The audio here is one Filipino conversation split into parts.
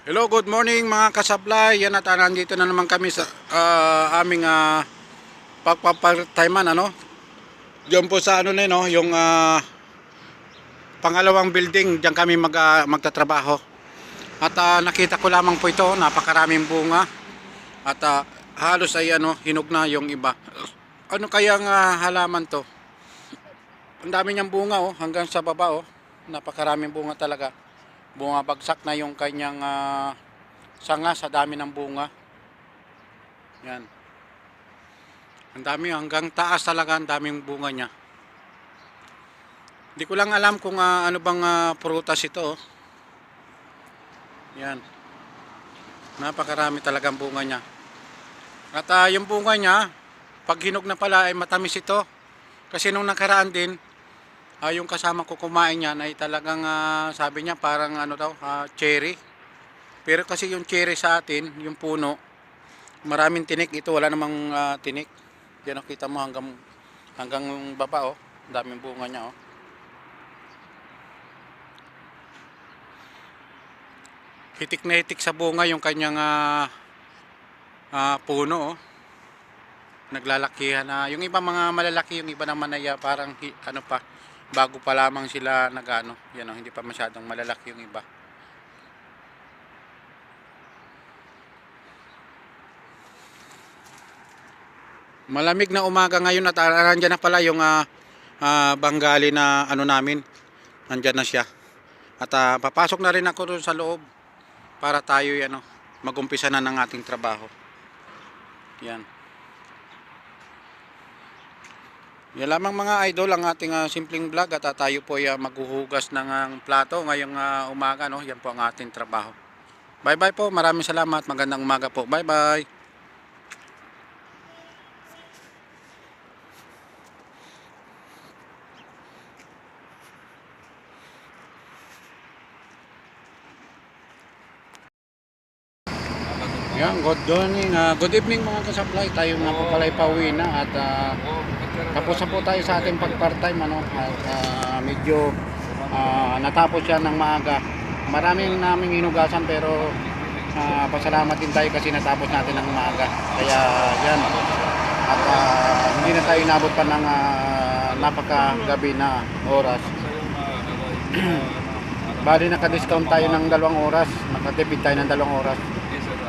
Hello, good morning mga kasablay. Yan at nandito na naman kami sa aming pagpapart-time ano. Diyan po sa ano na no, yung pangalawang building, diyan kami magtatrabaho. At nakita ko lamang po ito, napakaraming bunga. At halos ay ano, hinog na yung iba. Ano kayang halaman to? Ang dami niyang bunga oh, hanggang sa baba oh. Napakaraming bunga talaga. Bumabagsak na yung kanyang sanga sa dami ng bunga. Yan. Ang dami hanggang taas talaga, ang daming bunga niya. Hindi ko lang alam kung ano bang prutas ito. Oh. Yan. Napakarami talagang bunga niya. At yung bunga niya, pag hinog na pala ay matamis ito. Kasi nung nakaraan din, yung kasama ko kumain niyan ay talagang sabi niya parang ano daw, cherry. Pero kasi yung cherry sa atin, yung puno, maraming tinik. Ito wala namang tinik. Yan nakita mo hanggang baba oh. Daming bunga niya oh. Hitik na hitik sa bunga yung kanyang puno oh. Naglalakihan na. Yung iba mga malalaki, yung iba naman ay parang ano pa, bago pa lamang sila nagano. Yan oh, hindi pa masyadong malalaki yung iba. Malamig na umaga ngayon at nandiyan na pala yung Bengali na ano namin. Nandiyan na siya. At papasok na rin ako doon sa loob para tayo ano, mag-umpisa na ng ating trabaho. Yan. Yan lamang mga idol ang ating simpleng vlog at tayo po ay maghuhugas ng plato ngayong umaga no. Yan po ang ating trabaho. Bye bye po. Maraming salamat. Magandang umaga po. Bye bye. Yan, good evening mga kasablay. Tayo nga po pala pauwi na at tapos na po tayo sa ating pag-part-time ano. At medyo natapos siya ng maaga. Maraming naming hinugasan pero pasalamat din tayo kasi natapos natin ng maaga. Kaya yan. At hindi na tayo inabot pa ng napakagabi na oras. Bali naka-discount tayo ng 2 oras. Nakatipid tayo ng 2 oras.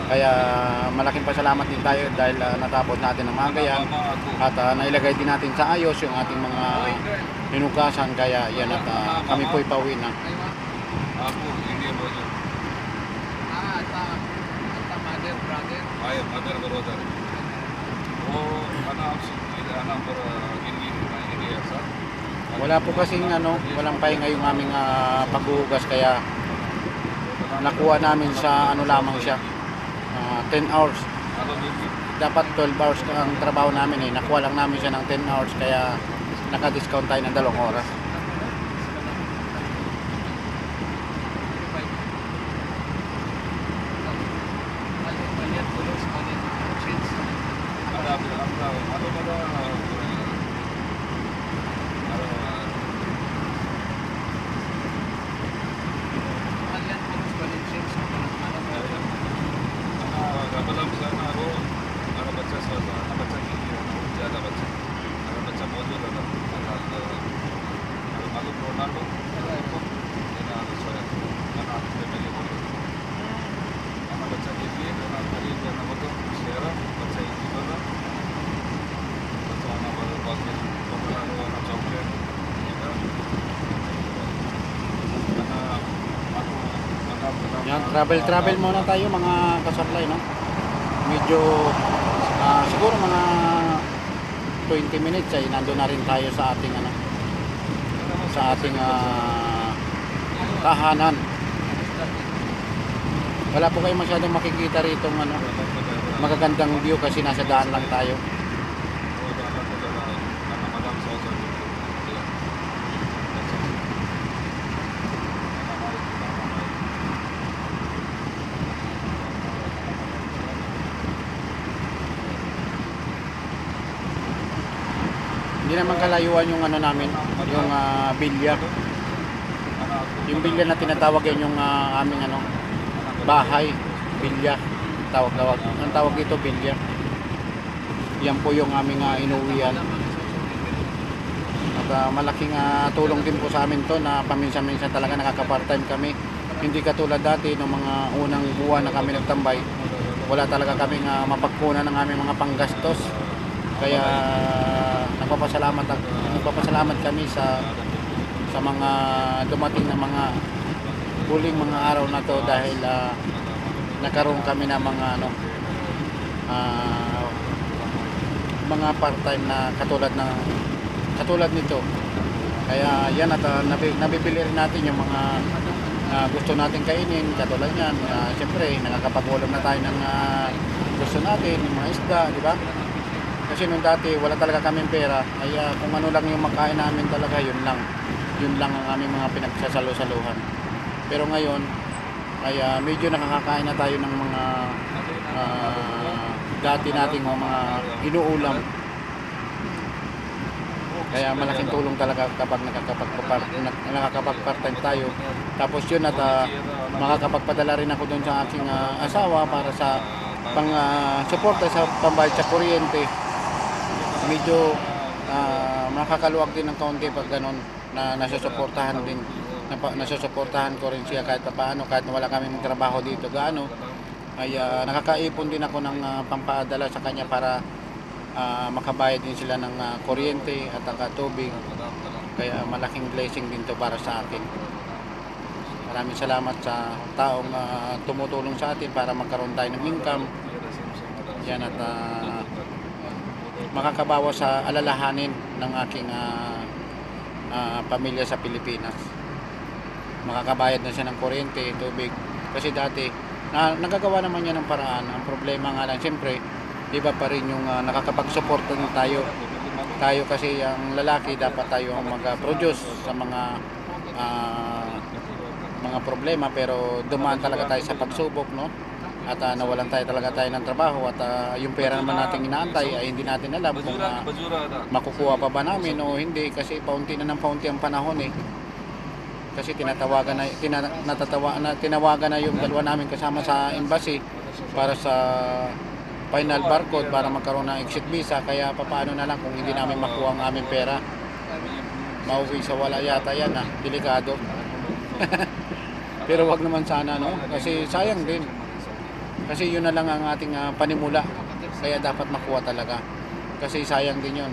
Kaya malaking pasalamat din tayo dahil natapos natin ang maaga yan at nailagay din natin sa ayos yung ating mga hinugasan. Kaya yan at kami po ipauwi na. Wala po kasing ano, walang pahinga yung aming paghuhugas kaya nakuha namin sa ano lamang siya. 10 hours. Dapat 12 hours ang trabaho namin eh. Nakuha lang namin siya ng 10 hours kaya naka-discount tayo ng 2 oras. Yan, travel muna tayo mga kasablay no. Medyo siguro mga 20 minutes ay nandoon na rin tayo sa ating ano, sa ating tahanan. Wala po kayo masyadong makikita rito ng ano, magagandang view kasi nasa daan lang tayo. Hindi naman kalayuan yung ano namin, yung bilya. Yung bilya na tinatawag yan yung aming ano, bahay, bilya. Ang tawag dito bilya. Yan po yung aming inuwian. At malaking tulong din po sa amin to na paminsan-minsan talaga nakaka-part-time kami. Hindi katulad dati ng mga unang buwan na kami nagtambay. Wala talaga kaming mapagkunan ng aming mga panggastos. Kaya nagpapasalamat kami sa mga dumating na mga huling mga araw na to dahil nagkaroon kami ng mga part-time na katulad nito. Kaya yan at nabibili rin natin yung mga gusto natin kainin katulad yan. Siyempre nakakapag-ulam na tayo ng gusto natin, yung mga isda, di ba? Kasi nung dati wala talaga kaming pera, kaya kung ano lang yung makain namin talaga, yun lang ang aming mga pinagsasalo-saluhan. Pero ngayon ay medyo nakakakain na tayo ng mga dati nating mga inuulam. Kaya malaking tulong talaga kapag nakakapag-part-time tayo. Tapos yun at makakapagpadala rin ako doon sa aking asawa para sa suporta sa pambayad sa kuryente. Medyo makakaluwag din ng kaunti pag ganun na nasusuportahan ko rin siya kahit paano, kahit wala kaming trabaho dito gaano, ay nakakaipon din ako ng pampadala sa kanya para makabayad din sila ng kuryente at tubig. Kaya malaking blessing din to para sa akin. Maraming salamat sa taong tumutulong sa atin para magkaroon tayo ng income. Yan at makakabawas sa alalahanin ng aking pamilya sa Pilipinas. Makakabayad na siya ng kuryente, tubig. Kasi dati, nagagawa naman niya ng paraan. Ang problema nga lang, siyempre, iba pa rin yung nakakapag-support din tayo. Tayo kasi ang lalaki, dapat tayo ang mag-produce sa mga problema. Pero dumaan talaga tayo sa pagsubok, no? At nawalan talaga tayo ng trabaho. At yung pera naman natin inaantay, ay hindi natin alam kung makukuha pa ba namin o hindi. Kasi paunti na ng paunti ang panahon eh. Kasi tinawagan na yung dalawa namin kasama sa embassy para sa final barcode para magkaroon ng exit visa. Kaya papaano na lang kung hindi namin makuha ang aming pera, mauwi sa wala yata yan delikado. Pero wag naman sana, no? Kasi sayang din, kasi yun na lang ang ating panimula. Kaya dapat makuha talaga kasi sayang din yun.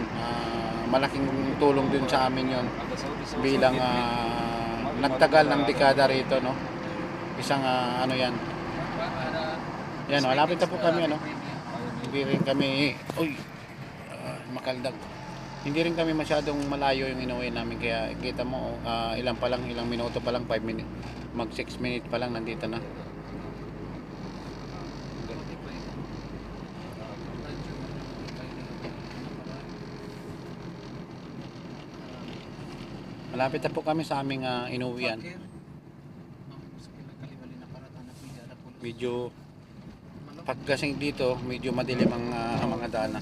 Malaking tulong din sa amin yun bilang nagtagal ng dekada rito, no? Isang yan. Yan, malapit na po kami, ano? Hindi rin kami makaldag. Hindi rin kami masyadong malayo yung inuwi namin, kaya kita mo ilang minuto pa lang, 5 minutes, mag 6 minutes pa lang nandito na. Malapit na po kami sa aming inuwian. Medyo pagkasing dito, medyo madilim ang mga daan.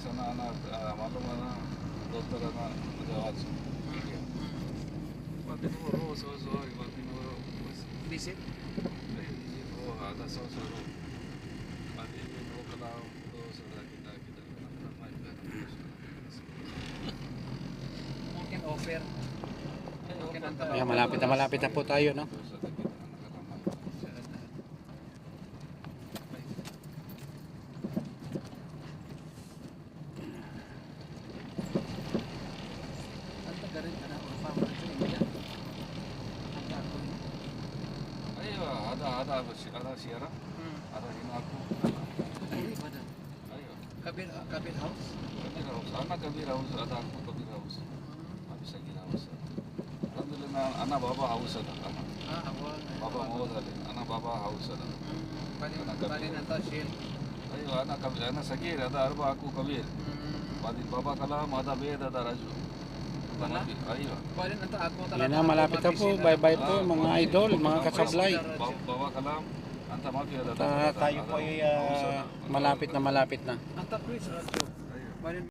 Ayan, malapit na po tayo, no? Ada siara, ada hinaku. Ayo. Kabir house. Kabir house. Anak kabir house, ada aku kabir house. Habis lagi house. Alhamdulillah, anak baba house ada. Baba mau ada. Anak baba house ada. Bali na tashil. Ayo, anak kabir, anak sagir ada arba aku kabir. Bali baba kalam ada bed ada raju. Ayo. Bali na to ako talaga. Yan na, malapit na po. Bye-bye po mga idol, mga kasablay. Baba kalam. Anta mafi ada. Tayo po ay malapit na. Anta quiz radyo.